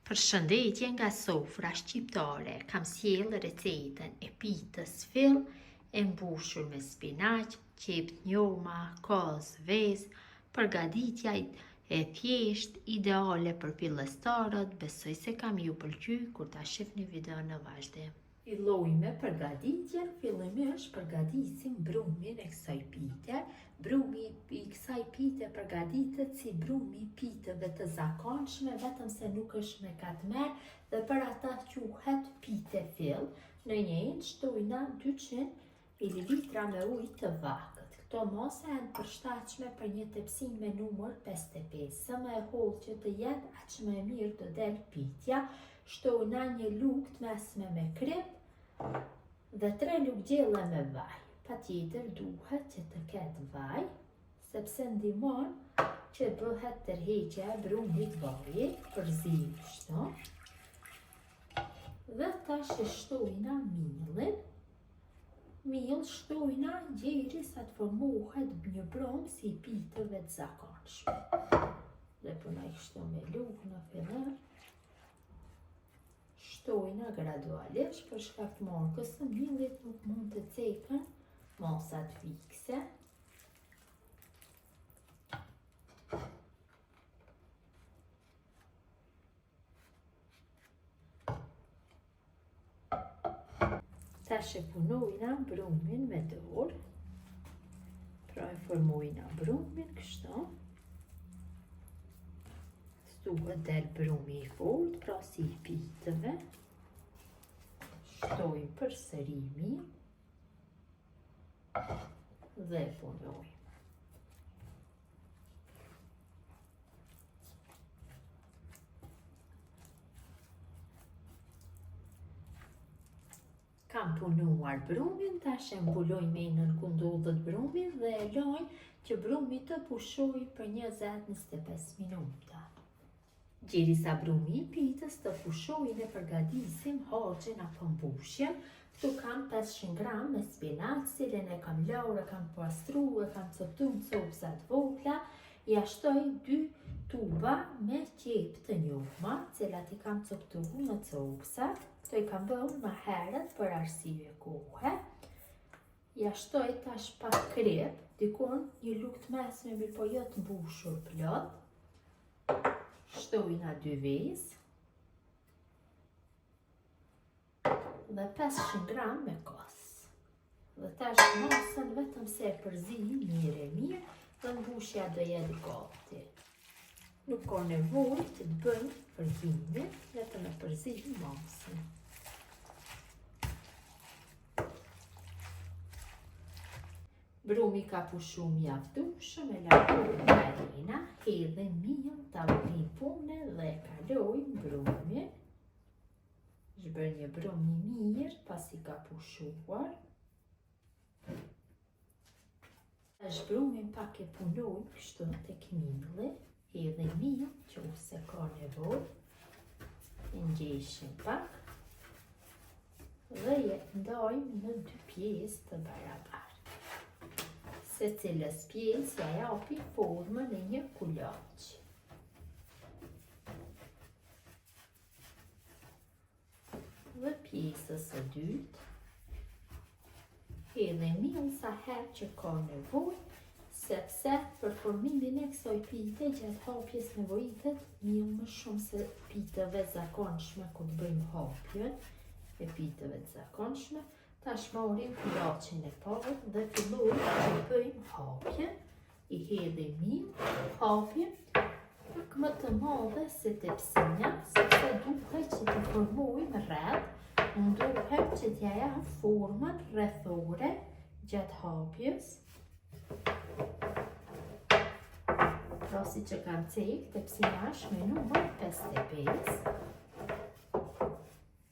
Përshëndetje nga sofra shqiptare, kam sjellë recetën e pitës fill e mbushur me spinaq, qep njoma, kozë, vezë. Përgatitja e thjesht, ideale për fillestarët. Besoj se kam ju pëlqy kur ta shihni videon në vazhdim. Filloj me përgatitjen. Fillimisht përgatisim brumin e kësaj pite. Brumi i kësaj pite përgatitet si brumi i pitëve të zakonshme, vetëm se nuk është me katmer dhe për ata quhet pite fill. Në njën shtojna 200 ml me ujë të vakët. Këto mose janë përshtatshme për një tepsi me numër 55. Sa më e hollë që të jetë, aq më e mirë do del pitja. Shtojna një lugë të mesme me krip dhe 3 lugë gjelle me vaj. Patjetër duhet që të ketë vaj, sepse ndihmon që bëhet tërheqja e brumit vajit, përzihet kështu. Dhe tash e shtojna millin. Mill shtojna derisa të formohet një brum si i pitëve të zakonshme. Dhe punoj kështu me lugë në fillim. Shtojna gradualisht për shkak të markës së millit nuk mund të cekën masat fikse. Tash e punojna brumin me dorë. Pra e formojna brumin kështu. Duhet del brumi i fortë, pra si i pitëve. Shtojmë përsërimi dhe punojmë. Kam punuar brumin, tash e mbuloj menën ku ndodhet brumi dhe e laj që brumi të pushoj për 20-25 minuta. Derisa brumi i pitës të pushojë ne përgatisim harxhin apo mbushjen. Këtu kam 500 gram me spinac, cilën e kam larë, e kam pastruar, e kam coptuar në copsa të vogla. Ja shtoj 2 tuba me qep të njoma, cilat i kam coptuar në copsat. Këto i kam bërë më herët për arsye kohe. Ja shtoj tash pak krip, dikon një lugë të mesme, mirë po jo të mbushur plot. Shtojna 2 vezë dhe 500 gram me kos. Dhe tash masën vetëm se e përzi mirë dhe mbushja do jetë gati. Nuk ka nevojë të të bëjmë përzimin, vetëm e përzi masën. Brumi ka pushu mjaftueshëm, e largoj farina, hedhe miell, tavolinë pune dhe e kaloj brumin. Zhbër një brum i mirë pasi ka pushuar. Tash brumin pak e punoj kështu tek mielli, hedhe miell nëse ka nevojë. Ngjeshim pak dhe ndajmë në 2 pjesë të barabarta. Secilës pjesë ja japi formën e një kulaç. Dhe pjesës së dytë hedhe miell sa herë që ka nevojë, sepse për formimin e kësaj pite gjatë hapjes nevojitet miell më shumë se pitëve zakonshme kur bëjmë hapjen e pitëve të zakonshme. Tash marrim kulaçin e parë dhe fillojmë të bëjmë hapjen. I hedhe miell, hapjen pak më të madhe se tepsinja, sepse duhet që të formojmë rreth, duhet që t'ja jap formën rrethore gjatë hapjes. Pra si që kam cek, tepsinja është me numër 55.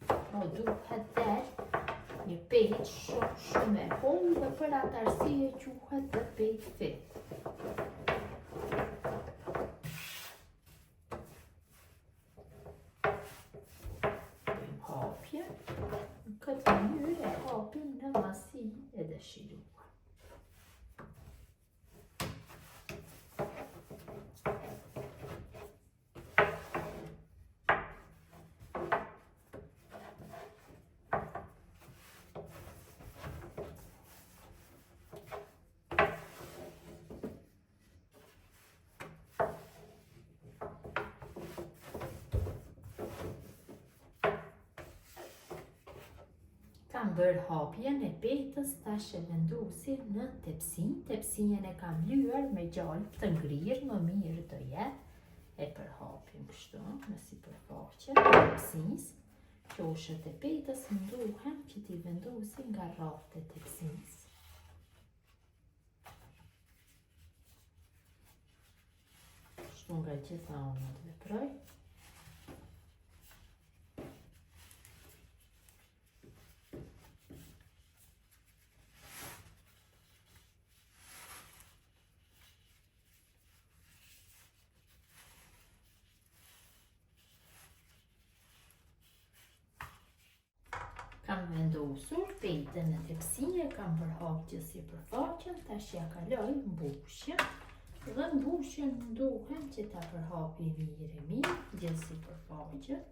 Pra duhet del një pejtë shumë e hollë dhe për atë arsye quhet dhe pejtë fill. Bëjmë hapje, në këtë mënyrë e hapim në masi e dëshiruar. Kam bërë hapjen e petës, tash e vendosi në tepsin. Tepsinjen e kam lyer me gjalp të ngrirë, më mirë do jetë. E përhapim kështu, në sipërfaqen e tepsisë. Qoshët e petës më duhen që t'i vendosi nga rrafët e tepsisë. Kështu nga gjitha anët veproj. Kam vendosur petën në tepsi, kam përhap gjithë sipërfaqen, tash ja kaloj mbushjen. Dhe mbushjen më duhen që ta përhapi mirë gjithë sipërfaqen.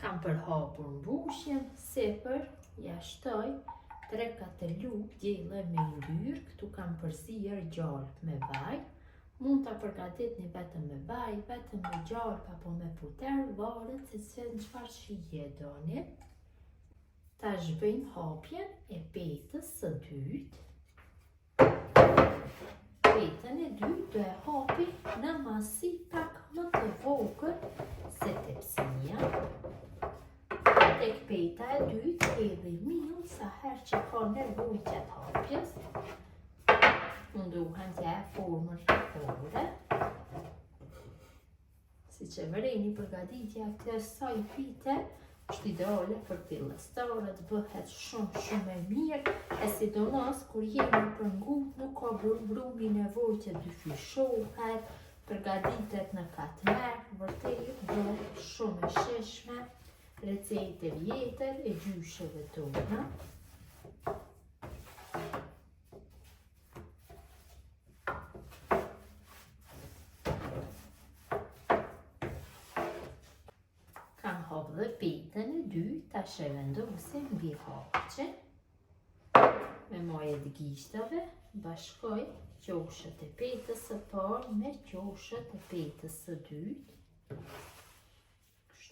Kam përhapur mbushjen, sipër ja shtoj 3-4 lugë djelle me yndyrë. Këtu kam përzierë gjalp me vaj. Mund ta përgatitni vetëm me vaj, vetëm me gjalp apo me puter, varet se në çfarë shije doni. Tash bëjmë hapjen e petës së dytë. Petën e dytë do e hapi në masi pak më të vogël se tepsia. Tek peta e dytë hedhi miell sa herë që ka nevojë gjatë hapjes. Më duhen t'ja e formën rrethore. Siç e vëreni përgatitja e kësaj pite është ideale për fillestarët, bëhet shumë e mirë, e sidomos kur jemi për ngut, nuk ka brumi nevojë që dyfishohet, përgatitet në katmer, vërtet bëhet shumë e shishme. Recete vjetër e gjyshëve tona. Kam hapë dhe petën e dytë, tash e vendosim mbi hapçe. Me majët gishtave bashkoj qoshët e petës së parë me qoshët e petës së dytë.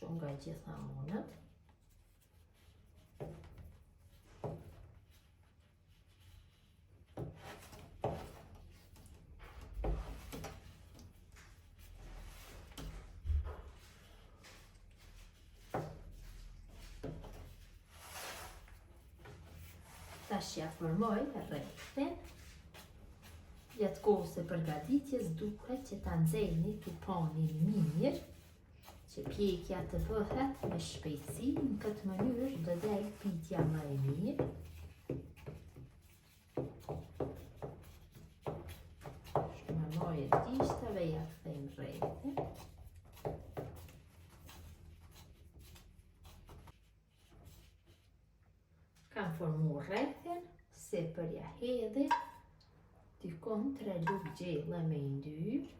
Kështu nga gjitha anët. Tash ja formoj rrethin. Gjatë kohës së përgatitjes duhet që ta nxehni tuponin mirë, që pjekja të bëhet me shpejtësi. Në këtë mënyrë do del pitja më e mirë. Me majët gishtave ja kthejmë rrethin. Kam formuar rrethin, sipër ja hedhi dikon 3 lugë gjelle me yndyrë.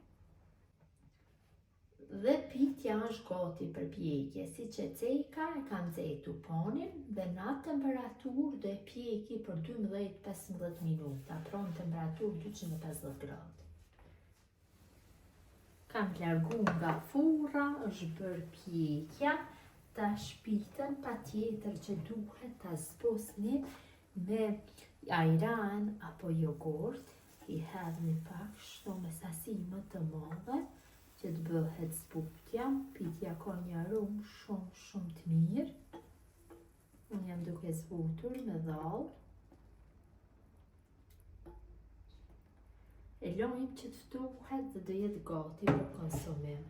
Dhe pitja është gati për pjekje, si që ceka e kam nxehtë tuponin dhe në atë temperaturë do e pjeki për 12-15 minuta, pra në temperaturë 250 gradë. Kam largu nga furra, është bërë pjekja, tash pitën patjetër që duhet ta zbosni me ajran apo jogurt. I hedhni pak kështu me sasi më të madhe, që të bëhet zbutja. Pitja ka një aromë shumë të mirë. Unë jam duke zbutur me dhall. E lojmë që të ftohet dhe do jetë gati për konsumim.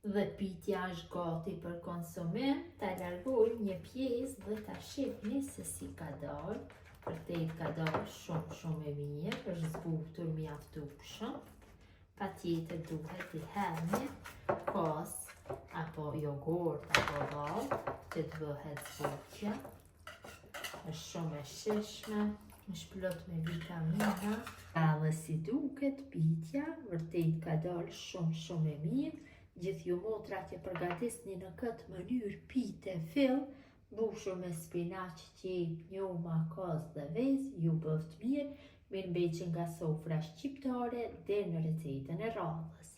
Dhe pitja është gati për konsumim. Ta largojmë një pjesë dhe ta shihni se si ka dalë. Vërtet ka dalë shumë e mirë, është zbutur mjaftueshëm. Patjetër duhet t'i hedhni kos apo jogurt apo vallë që të bëhet zbutja. Është shumë e shishme. është plot me vitamina. Edhe si duket, pitja vërtet ka dalë shumë e mirë. Gjithë ju motra që përgatisni në këtë mënyrë pite fill, mbushur me spinaq, qep, njoma, kos dhe vezë, ju bëft mirë, mirëmbajtje nga sofra shqiptare dhe në recetën e radhës.